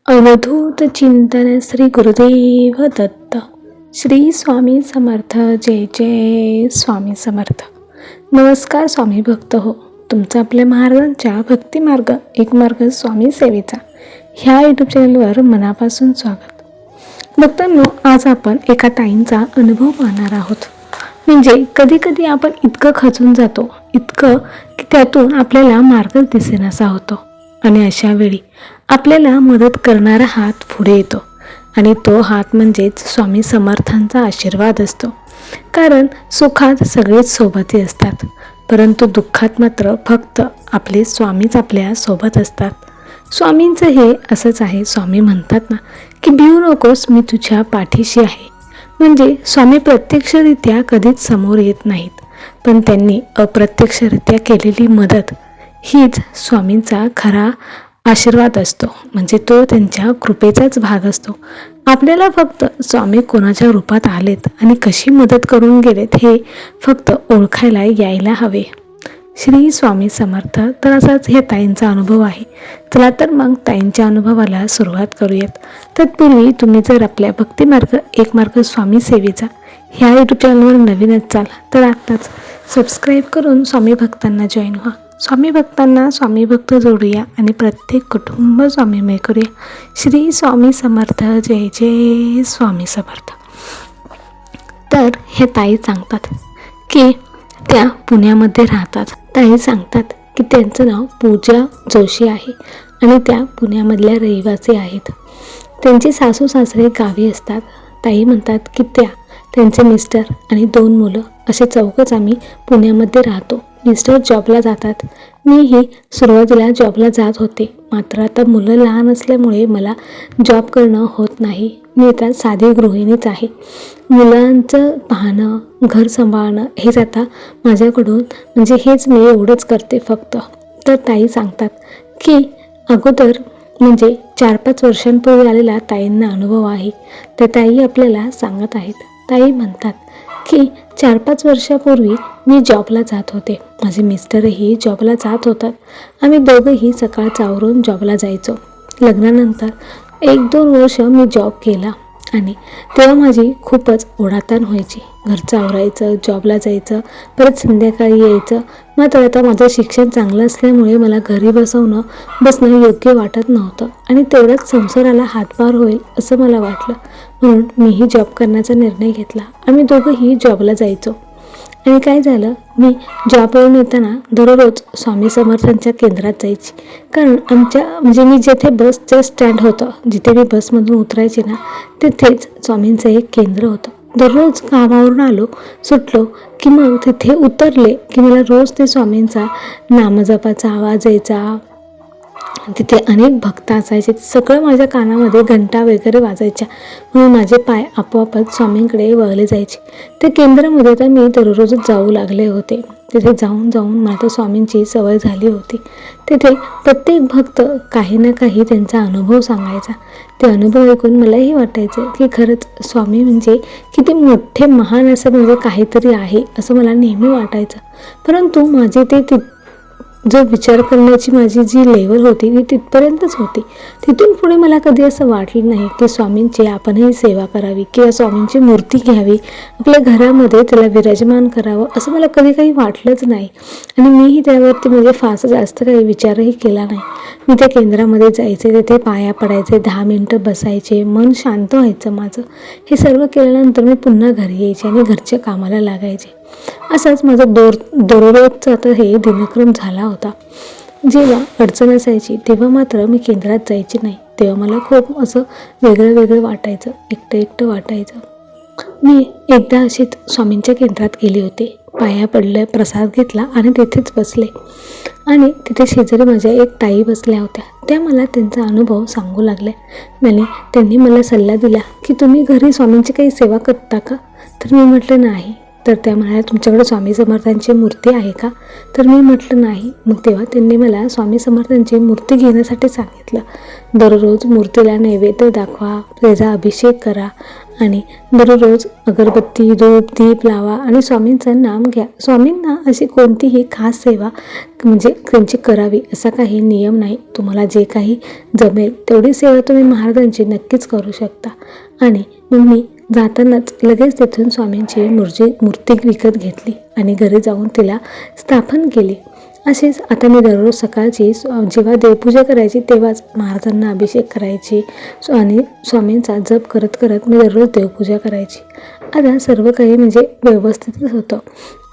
अवधूत चिंतन श्री गुरुदेव दत्त. श्री स्वामी समर्थ. जय जय स्वामी समर्थ. नमस्कार स्वामी भक्त हो. तुमचं आपल्या महाराजांच्या भक्तिमार्ग एक मार्ग स्वामी सेवेचा ह्या यूट्यूब चॅनलवर मनापासून स्वागत. भक्तांनो, आज आपण एका ताईंचा अनुभव पाहणार आहोत. म्हणजे कधी कधी आपण इतकं खचून जातो, इतकं की त्यातून आपल्याला मार्गच दिसेनासा होतो. आणि अशा वेळी आपल्याला मदत करणारा हात पुढे येतो आणि तो हात म्हणजेच स्वामी समर्थांचा आशीर्वाद असतो. कारण सुखात सगळेच सोबती असतात, परंतु दुःखात मात्र फक्त आपले स्वामीच आपल्या सोबत असतात. स्वामींचं हे असंच आहे. स्वामी म्हणतात ना की भिवू नकोस, मी तुझ्या पाठीशी आहे. म्हणजे स्वामी प्रत्यक्षरित्या कधीच समोर येत नाहीत, पण त्यांनी अप्रत्यक्षरित्या केलेली मदत हीच स्वामींचा खरा आशीर्वाद असतो. म्हणजे तो त्यांच्या कृपेचाच भाग असतो. आपल्याला फक्त स्वामी कोणाच्या रूपात आलेत आणि कशी मदत करून गेलेत हे फक्त ओळखायला यायला हवे. श्री स्वामी समर्थ. तर असाच हे ताईंचा अनुभव आहे. चला तर मग ताईंच्या अनुभवाला सुरुवात करूयात. तत्पूर्वी तुम्ही जर आपल्या भक्तिमार्ग एक मार्ग स्वामी सेवेचा ह्या यूट्यूब चॅनलवर नवीन असाल तर आत्ताच सबस्क्राईब करून स्वामी भक्तांना जॉईन व्हा. स्वामी भक्तांना स्वामी भक्त जोडूया आणि प्रत्येक कुटुंब स्वामीमय करूया. श्री स्वामी समर्थ. जय जय स्वामी समर्थ. तर हे ताई सांगतात की त्या पुण्यामध्ये राहतात. ताई सांगतात की त्यांचं नाव पूजा जोशी आहे आणि त्या पुण्यामधल्या रहिवासी आहेत. त्यांचे सासू सासरे गावी असतात. ताई म्हणतात की त्यांचे मिस्टर आणि 2 मुलं असे चौघच आम्ही पुण्यामध्ये राहतो. मिस्टर जॉबला जातात. मीही सुरुवातीला जॉबला जात होते, मात्र आता मुलं लहान असल्यामुळे मला जॉब करणं होत नाही. मी आता साधी गृहिणीच आहे. मुलांचं पाहणं, घर सांभाळणं हेच आता माझ्याकडून म्हणजे हेच मी एवढंच करते फक्त. तर ताई सांगतात की अगोदर म्हणजे 4-5 वर्षांपूर्वी आलेला ताईंना अनुभव आहे. तर ताई आपल्याला सांगत आहेत. ताई म्हणतात की 4-5 वर्षापूर्वी मी जॉबला जात होते. माझे मिस्टरही जॉबला जात होतात. आम्ही दोघंही सकाळचं आवरून जॉबला जायचो. लग्नानंतर 1-2 वर्ष मी जॉब केला आणि तेव्हा माझी खूपच ओढाताण व्हायची. घरचं आवरायचं, जॉबला जायचं, परत संध्याकाळी यायचं. मात्र आता माझं शिक्षण चांगलं असल्यामुळे मला घरी बसणं योग्य वाटत नव्हतं आणि तेवढंच संसाराला हातभार होईल असं मला वाटलं. म्हणून मीही जॉब करण्याचा निर्णय घेतला. आम्ही दोघंही जॉबला जायचो. आणि काय झालं, मी जॉबवरून येताना दररोज स्वामी समर्थांच्या केंद्रात जायची. कारण म्हणजे मी जेथे बसचं स्टँड होतं, जिथे मी बसमधून उतरायचे ना, तिथेच स्वामींचं एक केंद्र होतं. दररोज कामावरून आलो, सुटलो की मग तिथे उतरले की मला रोज ते स्वामींचा नामजपाचा आवाज यायचा. तिथे अनेक भक्त असायचे. सगळं माझ्या कानामध्ये घंटा वगैरे वाजायच्या, म्हणून माझे पाय आपोआपच स्वामींकडे वळले जायचे. ते केंद्रामध्ये तर मी दररोजच जाऊ लागले होते. तिथे जाऊन मला स्वामींची सवय झाली होती. तिथे प्रत्येक भक्त काही ना काही त्यांचा अनुभव सांगायचा. ते अनुभव ऐकून मलाही वाटायचं की खरंच स्वामी म्हणजे किती मोठे महान असं म्हणजे काहीतरी आहे असं मला नेहमी वाटायचं. परंतु माझे ते जो विचार करण्याची माझी जी लेवल होती ती तिथपर्यंतच होती. तिथून पुढे मला कधी असं वाटलं नाही की स्वामींची आपणही सेवा करावी किंवा स्वामींची मूर्ती घ्यावी, आपल्या घरामध्ये त्याला विराजमान करावं असं मला कधी काही वाटलंच नाही. आणि मीही त्यावरती म्हणजे फारसं जास्त काही विचारही केला नाही. मी त्या केंद्रामध्ये जायचे, तिथे पाया पडायचे, 10 मिनटं बसायचे, मन शांत व्हायचं माझं. हे सर्व केल्यानंतर मी पुन्हा घरी यायचे आणि घरच्या कामाला लागायचे. असंच माझं दररोजचं आता हे दिनक्रम झाला होता. जेव्हा अडचण असायची तेव्हा मात्र मी केंद्रात जायची नाही. तेव्हा मला खूप असं वेगळं वाटायचं, एकटं वाटायचं. मी एकदा अशीच स्वामींच्या केंद्रात गेले होते. पाया पडले, प्रसाद घेतला आणि तिथेच बसले. आणि तिथे शेजारी माझ्या एक ताई बसल्या होत्या. त्या मला त्यांचा अनुभव सांगू लागल्या. त्यांनी मला सल्ला दिला की तुम्ही घरी स्वामींची काही सेवा करता का? तर मी म्हटलं नाही. तर त्या म्हणाल्या, तुमच्याकडे स्वामी समर्थांची मूर्ती आहे का? तर मी म्हटलं नाही. मग तेव्हा त्यांनी मला स्वामी समर्थांची मूर्ती घेण्यासाठी सांगितलं. दररोज मूर्तीला नैवेद्य दाखवा, त्याचा अभिषेक करा आणि दररोज अगरबत्ती, धूप, दीप लावा आणि स्वामींचं नाम घ्या. स्वामींना अशी कोणतीही खास सेवा म्हणजे त्यांची करावी असा काही नियम नाही. तुम्हाला जे काही जमेल तेवढी सेवा तुम्ही महाराजांची नक्कीच करू शकता. आणि मग मी जातानाच लगेच तिथून स्वामींची मूर्ती विकत घेतली आणि घरी जाऊन तिला स्थापन केली. अशीच आता मी दररोज सकाळची जेव्हा देवपूजा करायची तेव्हाच महाराजांना अभिषेक करायची आणि स्वामींचा जप करत करत मी दररोज देवपूजा करायची. आता सर्व काही म्हणजे व्यवस्थितच होतं.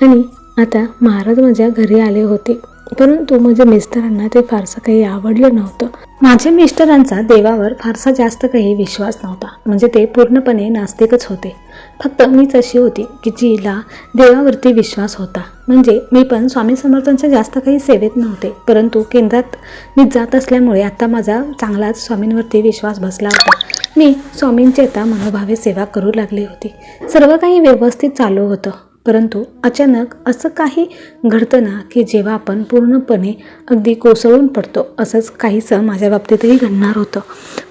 आणि आता महाराज माझ्या घरी आले होते, परंतु माझ्या मिस्टरांना ते फारसं काही आवडलं नव्हतं. माझ्या मिस्टरांचा देवावर फारसा जास्त काही विश्वास नव्हता. म्हणजे ते पूर्णपणे नास्तिकच होते. फक्त मीच अशी होती की जिला देवावरती विश्वास होता. म्हणजे मी पण स्वामी समर्थांच्या जास्त काही सेवेत नव्हते, परंतु केंद्रात मी जात असल्यामुळे आता माझा चांगलाच स्वामींवरती विश्वास बसला होता. मी स्वामींची आता मनोभावे सेवा करू लागली होती. सर्व काही व्यवस्थित चालू होतं. परंतु अचानक असं काही घडतं ना की जेव्हा आपण पूर्णपणे अगदी कोसळून पडतो. असंच काहीसं माझ्या बाबतीतही घडणार होतं,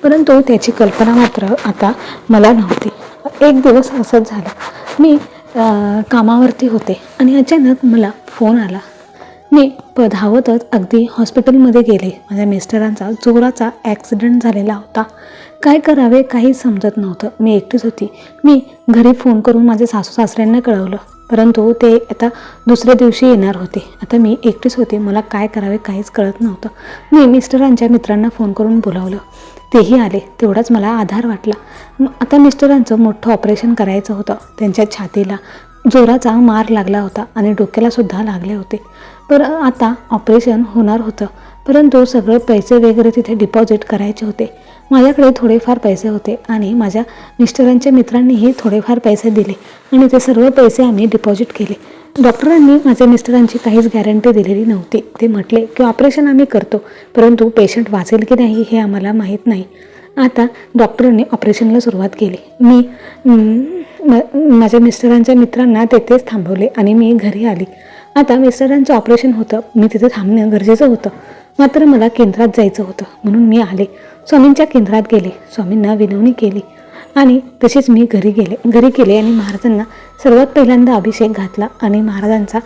परंतु त्याची कल्पना मात्र आता मला नव्हती. एक दिवस असंच झालं, मी कामावरती होते आणि अचानक मला फोन आला. मी धावतच अगदी हॉस्पिटलमध्ये गेले. माझ्या मिस्टरांचा जोराचा ॲक्सिडेंट झालेला होता. काय करावे काही समजत नव्हतं. मी एकटीच होती. मी घरी फोन करून माझ्या सासू सासऱ्यांना कळवलं, परंतु ते आता दुसऱ्या दिवशी येणार होते. आता मी एकटीच होते. मला काय करावे काहीच कळत नव्हतं. मी मिस्टरांच्या मित्रांना फोन करून बोलावलं. तेही आले. तेवढाच मला आधार वाटला. आता मिस्टरांचं मोठं ऑपरेशन करायचं होतं. त्यांच्या छातीला जोराचा मार लागला होता आणि डोक्यालासुद्धा लागले होते. आता ऑपरेशन होणार होतं, परंतु सगळे पैसे वगैरे तिथे डिपॉझिट करायचे होते. माझ्याकडे थोडेफार पैसे होते आणि माझ्या मिस्टरांच्या मित्रांनीही थोडेफार पैसे दिले आणि ते सर्व पैसे आम्ही डिपॉझिट केले. डॉक्टरांनी माझ्या मिस्टरांची काहीच गॅरंटी दिलेली नव्हती. ते म्हटले की ऑपरेशन आम्ही करतो, परंतु पेशंट वाचेल की नाही हे आम्हाला माहीत नाही. आता डॉक्टरांनी ऑपरेशनला सुरुवात केली. मी माझ्या मिस्टरांच्या मित्रांना तेथेच थांबवले आणि मी घरी आली. आता मिस्टरांचं ऑपरेशन होतं, मी तिथं थांबणं गरजेचं होतं. मात्र मला केंद्रात जायचं होतं म्हणून मी आले. स्वामींच्या केंद्रात गेले, स्वामींना विनवणी केली आणि तशीच मी घरी गेले आणि महाराजांना सर्वात पहिल्यांदा अभिषेक घातला आणि महाराजांचा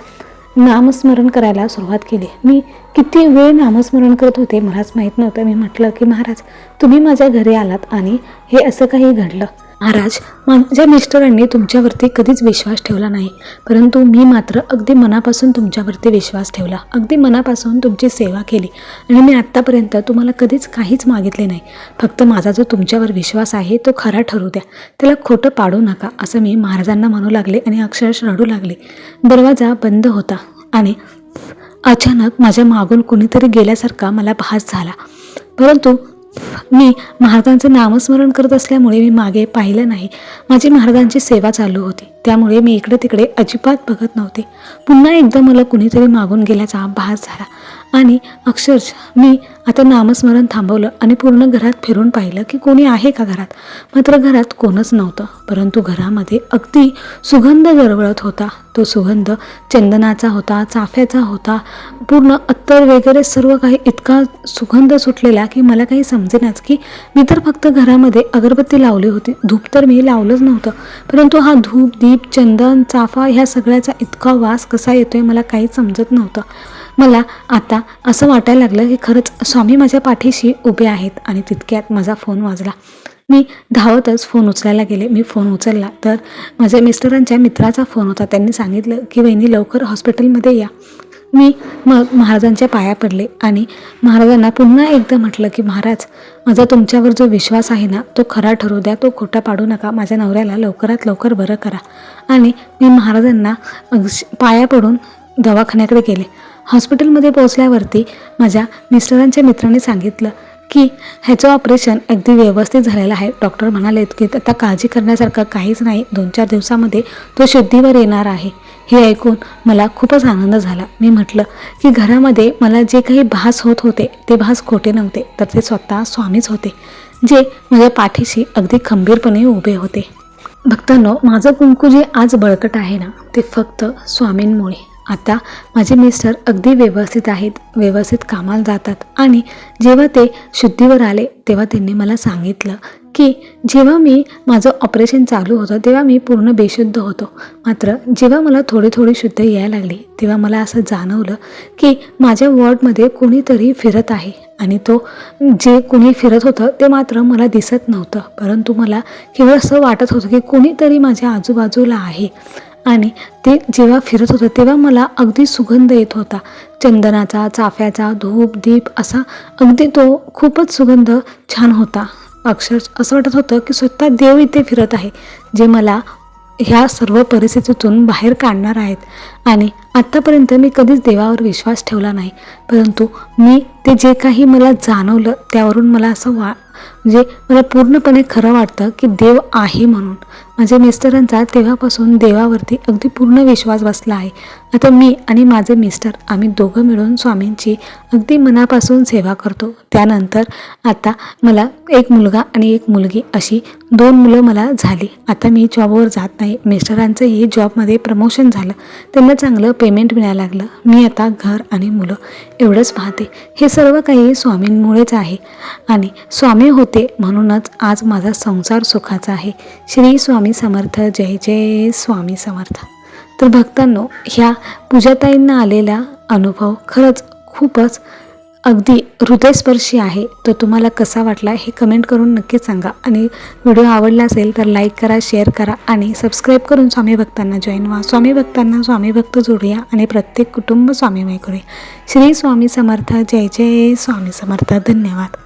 नामस्मरण करायला सुरुवात केली. मी किती वेळ नामस्मरण करत होते मलाच माहीत नव्हतं. मी म्हटलं की महाराज, तुम्ही माझ्या घरी आलात आणि हे असं काही घडलं. महाराज, माझ्या मिस्टरांनी तुमच्यावरती कधीच विश्वास ठेवला नाही, परंतु मी मात्र अगदी मनापासून तुमच्यावरती विश्वास ठेवला, अगदी मनापासून तुमची सेवा केली आणि मी आत्तापर्यंत तुम्हाला कधीच काहीच मागितले नाही. फक्त माझा जो तुमच्यावर विश्वास आहे तो खरा ठरू द्या, त्याला खोटं पाडू नका, असं मी महाराजांना म्हणू लागले आणि अक्षरशः रडू लागले. दरवाजा बंद होता आणि अचानक माझ्या मागून कुणीतरी गेल्यासारखा मला भास झाला. परंतु मी महाराजांचं नामस्मरण करत असल्यामुळे मी मागे पाहिलं नाही. माझी महाराजांची सेवा चालू होती, त्यामुळे मी इकडे तिकडे अजिबात बघत नव्हते. पुन्हा एकदा मला कुणीतरी मागून गेल्याचा भास झाला आणि अक्षरशः मी आता नामस्मरण थांबवलं आणि पूर्ण घरात फिरून पाहिलं की कोणी आहे का घरात. मात्र घरात कोणच नव्हतं, परंतु घरामध्ये अगदी सुगंध दरवळत होता. तो सुगंध चंदनाचा होता, चाफ्याचा होता, पूर्ण अत्तर वगैरे सर्व काही इतका सुगंध सुटलेला की मला काही समजेनाच की मी तर फक्त घरामध्ये अगरबत्ती लावली होती, धूप तर मी लावलंच नव्हतं, परंतु हा धूप, दीप, चंदन, चाफा ह्या सगळ्याचा इतका वास कसा येतोय मला काहीच समजत नव्हतं. मला आता असं वाटायला लागलं की खरंच स्वामी माझ्या पाठीशी उभे आहेत. आणि तितक्यात माझा फोन वाजला. मी धावतच फोन उचलायला गेले. मी फोन उचलला तर माझ्या मिस्टरांच्या मित्राचा फोन होता. त्यांनी सांगितलं की वहिनी लवकर हॉस्पिटलमध्ये या. मी मग महाराजांच्या पाया पडले आणि महाराजांना पुन्हा एकदा म्हटलं की महाराज, माझा तुमच्यावर जो विश्वास आहे ना तो खरा ठरू द्या, तो खोटा पाडू नका, माझ्या नवऱ्याला लवकरात लवकर बरं करा. आणि मी महाराजांना पाया पडून दवाखान्याकडे गेले. हॉस्पिटलमध्ये पोहोचल्यावरती माझ्या मिस्टरांच्या मित्राने सांगितलं की ह्याचं ऑपरेशन अगदी व्यवस्थित झालेलं आहे. डॉक्टर म्हणालेत की आता काळजी करण्यासारखं काहीच नाही, 2-4 दिवसामध्ये तो शुद्धीवर येणार आहे. हे ऐकून मला खूपच आनंद झाला. मी म्हटलं की घरामध्ये मला जे काही भास होत होते ते भास खोटे नव्हते, तर ते स्वतः स्वामीच होते, जे माझ्या पाठीशी अगदी खंबीरपणे उभे होते. भक्तांनो, माझं कुंकू जे आज बळकट आहे ना, ते फक्त स्वामींमुळे. आता माझे मिस्टर अगदी व्यवस्थित आहेत, व्यवस्थित कामाला जातात. आणि जेव्हा ते शुद्धीवर आले तेव्हा त्यांनी मला सांगितलं की जेव्हा माझं ऑपरेशन चालू होतं तेव्हा मी पूर्ण बेशुद्ध होतो. मात्र जेव्हा मला थोडी थोडी शुद्ध यायला लागली तेव्हा मला असं जाणवलं की माझ्या वॉर्डमध्ये कोणीतरी फिरत आहे. आणि तो जे कोणी फिरत होतं ते मात्र मला दिसत नव्हतं, परंतु मला केवळ असं वाटत होतं की कोणीतरी माझ्या आजूबाजूला आहे. आणि ते जेव्हा फिरत होतं तेव्हा मला अगदी सुगंध येत होता, चंदनाचा, चाफ्याचा, धूप दीप असा अगदी तो खूपच सुगंध छान होता. अक्षरशः असं वाटत होतं की स्वतः देव इथे फिरत आहे, जे मला ह्या सर्व परिस्थितीतून बाहेर काढणार आहेत. आणि आत्तापर्यंत मी कधीच देवावर विश्वास ठेवला नाही, परंतु मी ते जे काही मला जाणवलं त्यावरून मला असं म्हणजे मला पूर्णपणे खरं वाटतं की देव आहे म्हणून. माझ्या मिस्टरांचा तेव्हापासून देवावरती अगदी पूर्ण विश्वास बसला आहे. आता मी आणि माझे मिस्टर आम्ही दोघं मिळून स्वामींची अगदी मनापासून सेवा करतो. त्यानंतर आता मला एक मुलगा आणि एक मुलगी अशी 2 मुलं मला झाली. आता मी जॉबवर जात नाही. मिस्टरांचंही जॉबमध्ये प्रमोशन झालं, त्यांना चांगलं पेमेंट मिळायला लागलं. मी आता घर आणि मुलं एवढंच पाहते. हे सर्व काही स्वामींमुळेच आहे आणि स्वामी होते म्हणूनच आज माझा संसार सुखाचा आहे. श्री स्वामी समर्थ. जय जय स्वामी समर्थ. तर भक्तांनो, ह्या पूजाताईंना आलेला अनुभव खरंच खूपच अगदी हृदयस्पर्शी आहे. तो तुम्हाला कसा वाटला हे कमेंट करून नक्की सांगा. आणि व्हिडिओ आवडला असेल तर लाईक करा, शेअर करा आणि सबस्क्राईब करून स्वामी भक्तांना जॉईन व्हा. स्वामी भक्तांना स्वामी भक्त जोडूया आणि प्रत्येक कुटुंब स्वामीमय करूया. श्री स्वामी समर्थ. जय जय स्वामी समर्थ. धन्यवाद.